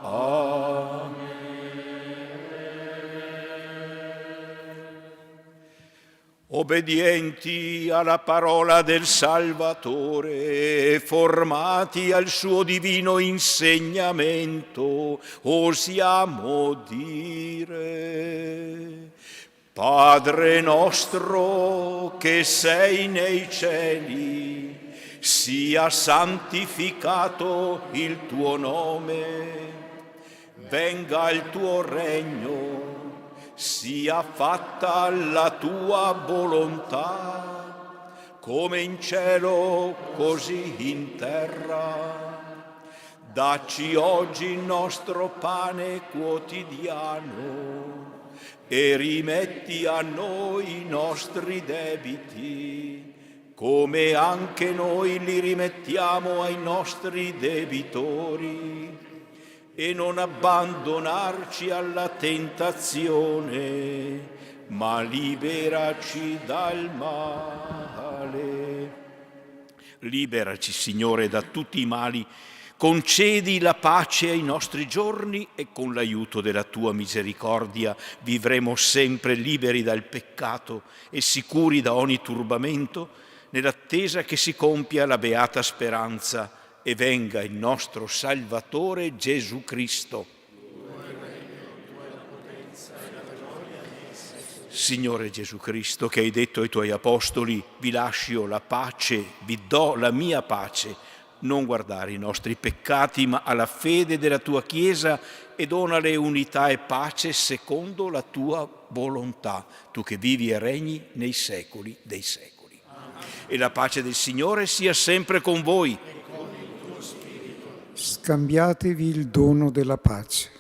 Amen. Obbedienti alla parola del Salvatore, formati al suo divino insegnamento, osiamo dire: Padre nostro che sei nei cieli, sia santificato il tuo nome, venga il tuo regno, sia fatta la tua volontà, come in cielo, così in terra. Dacci oggi il nostro pane quotidiano e rimetti a noi i nostri debiti, come anche noi li rimettiamo ai nostri debitori. E non abbandonarci alla tentazione, ma liberaci dal male. Liberaci, Signore, da tutti i mali, concedi la pace ai nostri giorni e con l'aiuto della tua misericordia vivremo sempre liberi dal peccato e sicuri da ogni turbamento, nell'attesa che si compia la beata speranza e venga il nostro Salvatore Gesù Cristo. Signore Gesù Cristo, che hai detto ai tuoi apostoli: vi lascio la pace, vi do la mia pace, non guardare i nostri peccati, ma alla fede della tua Chiesa, e donale unità e pace secondo la tua volontà, tu che vivi e regni nei secoli dei secoli. Amen. E la pace del Signore sia sempre con voi. Scambiatevi il dono della pace.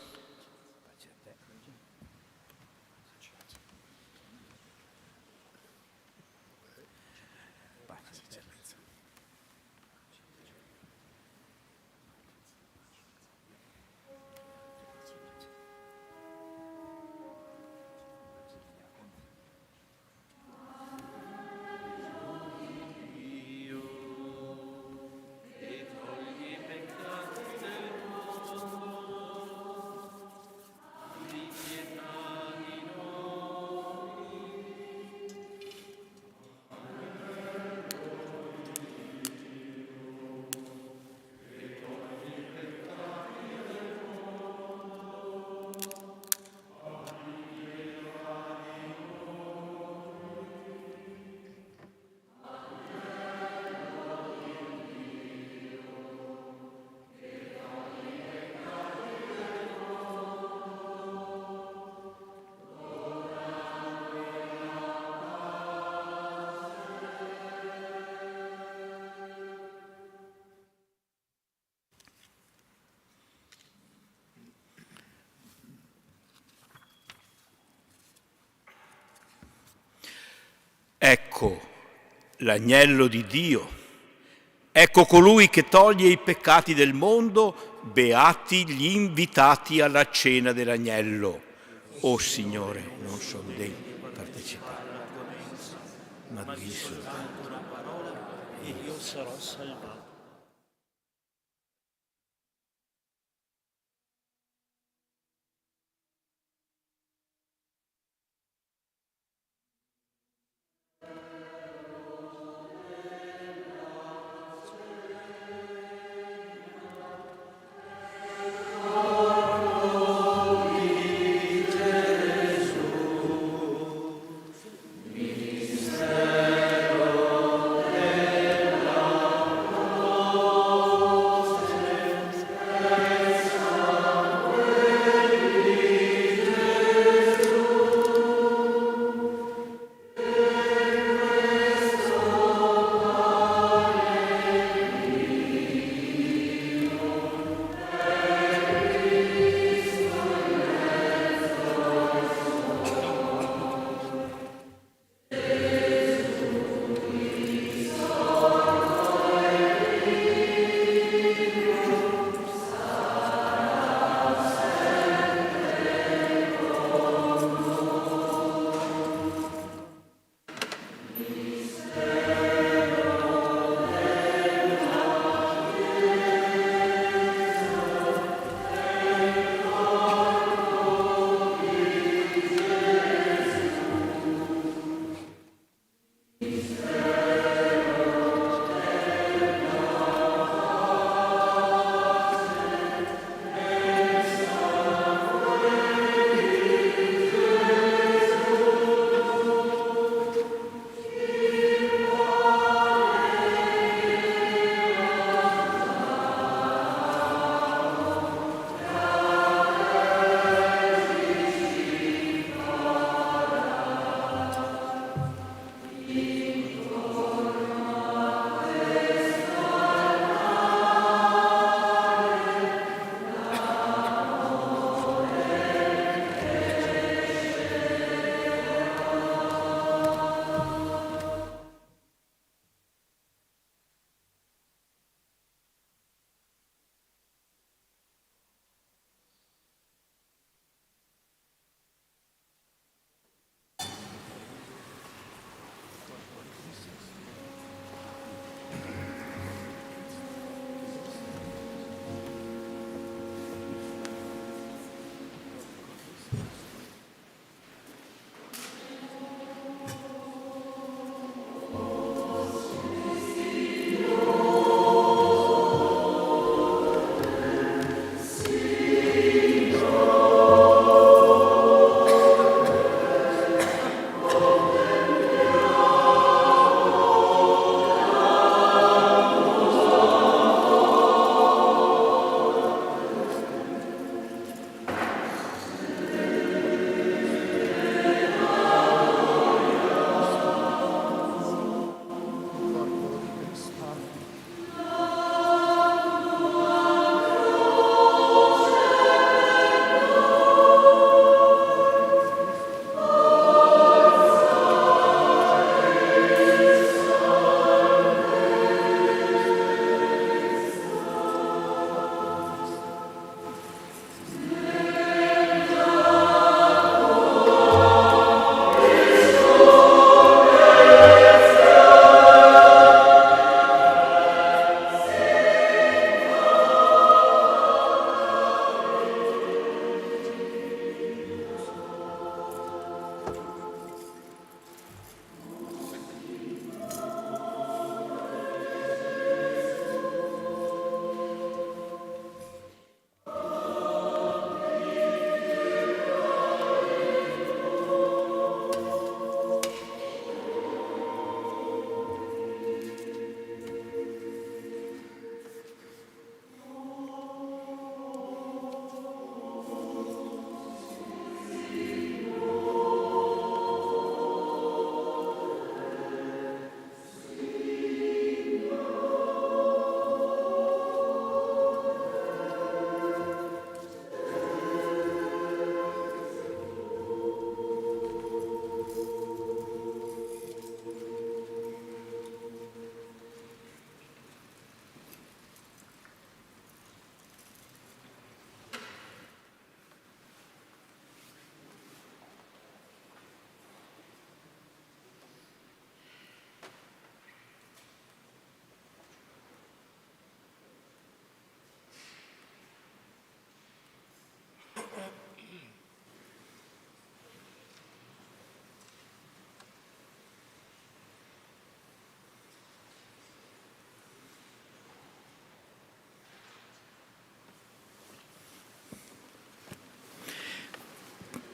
Ecco l'agnello di Dio, ecco colui che toglie i peccati del mondo, beati gli invitati alla cena dell'agnello. O Signore, non sono degno di partecipare alla tua mensa, ma di soltanto una parola e io sarò salvato.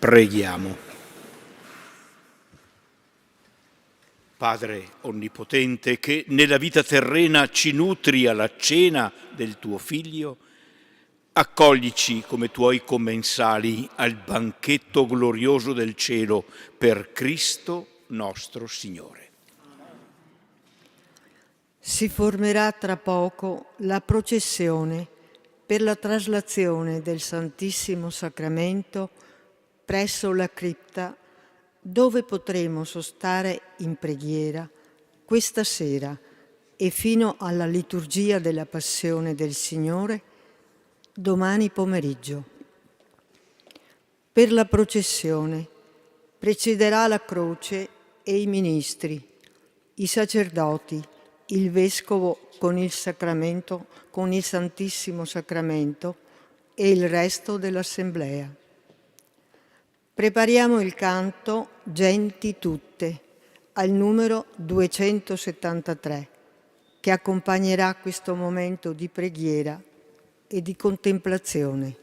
Preghiamo. Padre Onnipotente, che nella vita terrena ci nutri alla cena del tuo Figlio, accoglici come tuoi commensali al banchetto glorioso del cielo per Cristo nostro Signore. Si formerà tra poco la processione per la traslazione del Santissimo Sacramento presso la cripta, dove potremo sostare in preghiera questa sera e fino alla liturgia della Passione del Signore domani pomeriggio. Per la processione precederà la croce e i ministri, i sacerdoti, il Vescovo con il Sacramento, con il Santissimo Sacramento e il resto dell'Assemblea. Prepariamo il canto Genti tutte, al numero 273, che accompagnerà questo momento di preghiera e di contemplazione.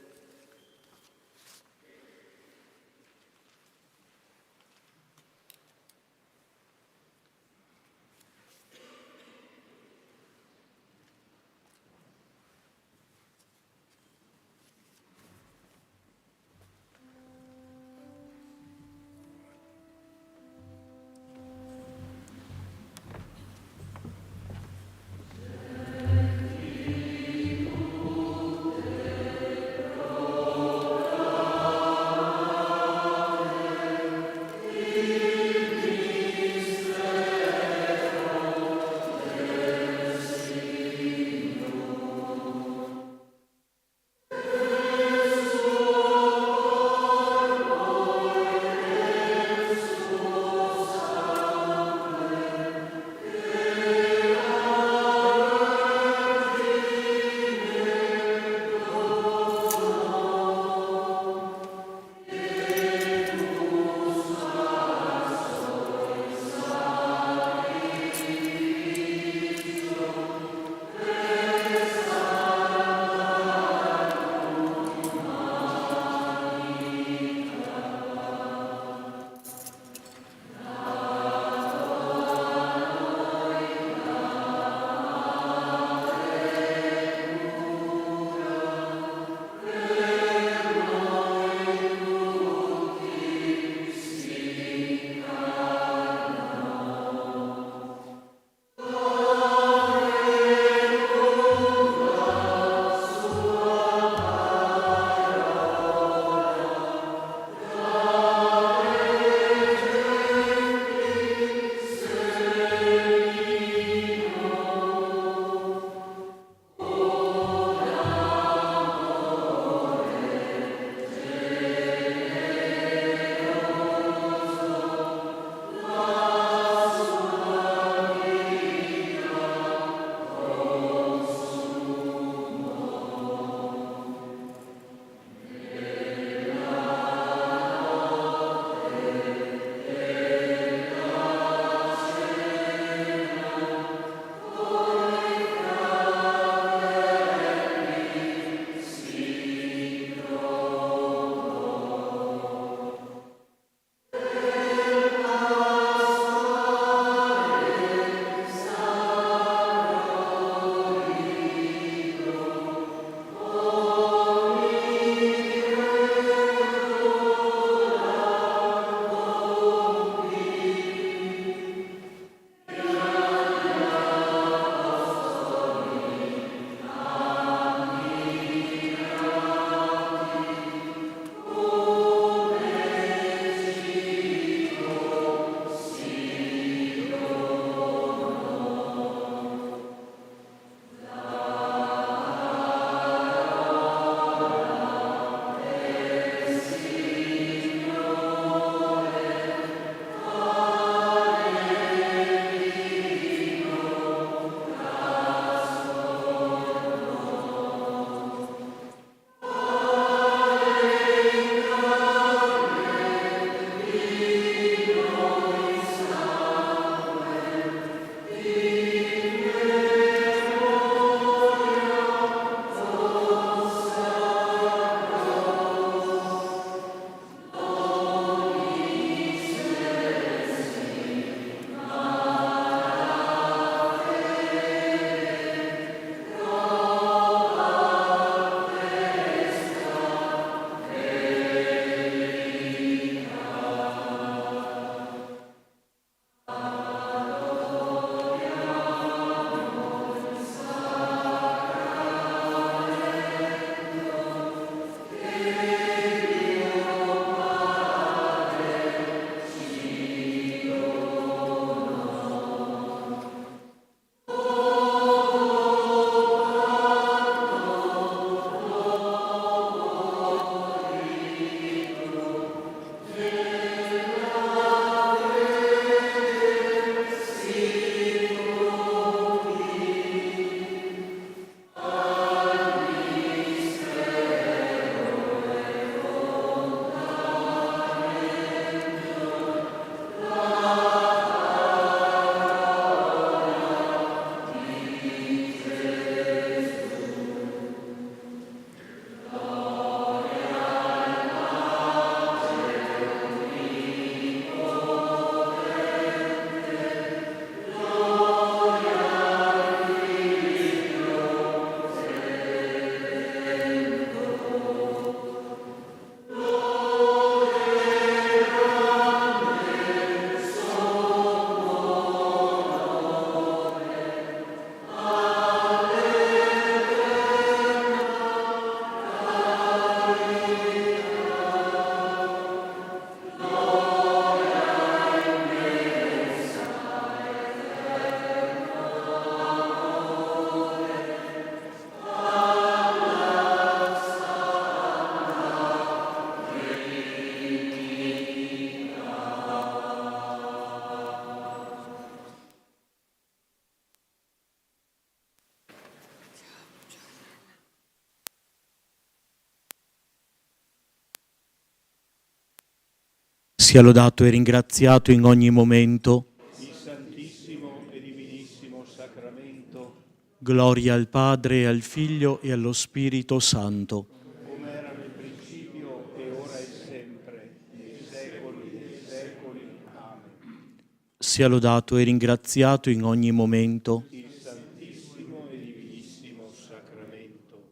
Sia lodato e ringraziato in ogni momento il Santissimo e Divinissimo Sacramento, gloria al Padre, al Figlio e allo Spirito Santo. come era nel principio e ora e sempre, nei secoli dei secoli. Amen. Sia lodato e ringraziato in ogni momento Il Santissimo e Divinissimo Sacramento.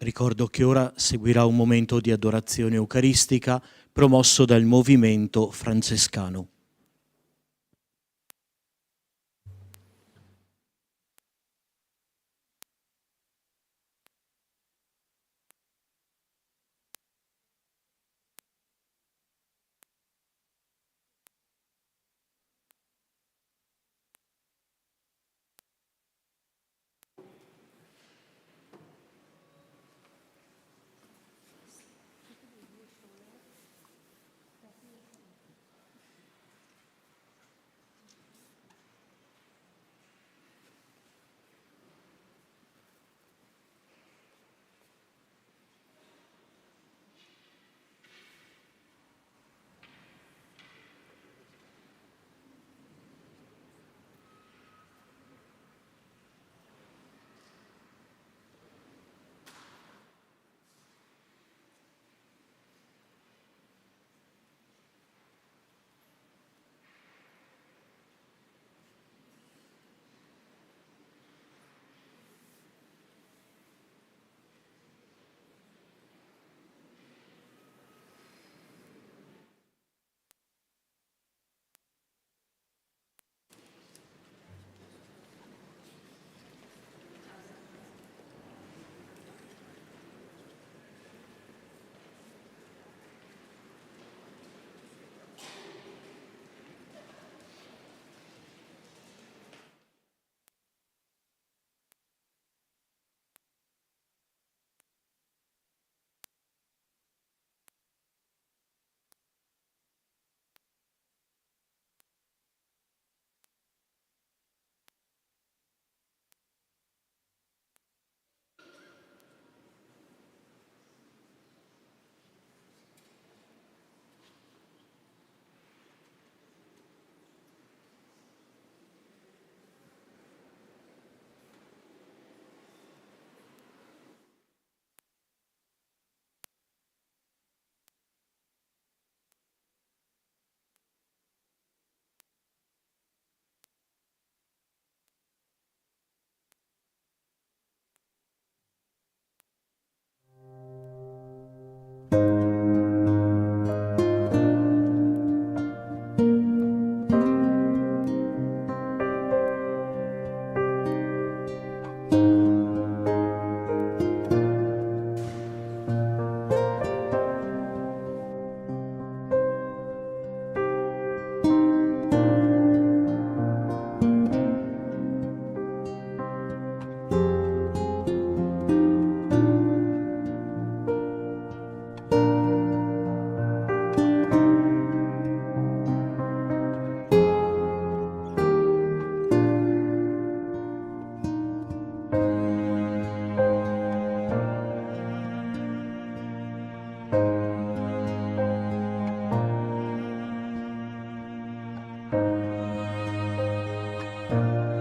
Ricordo che ora seguirà un momento di adorazione eucaristica promosso dal movimento francescano.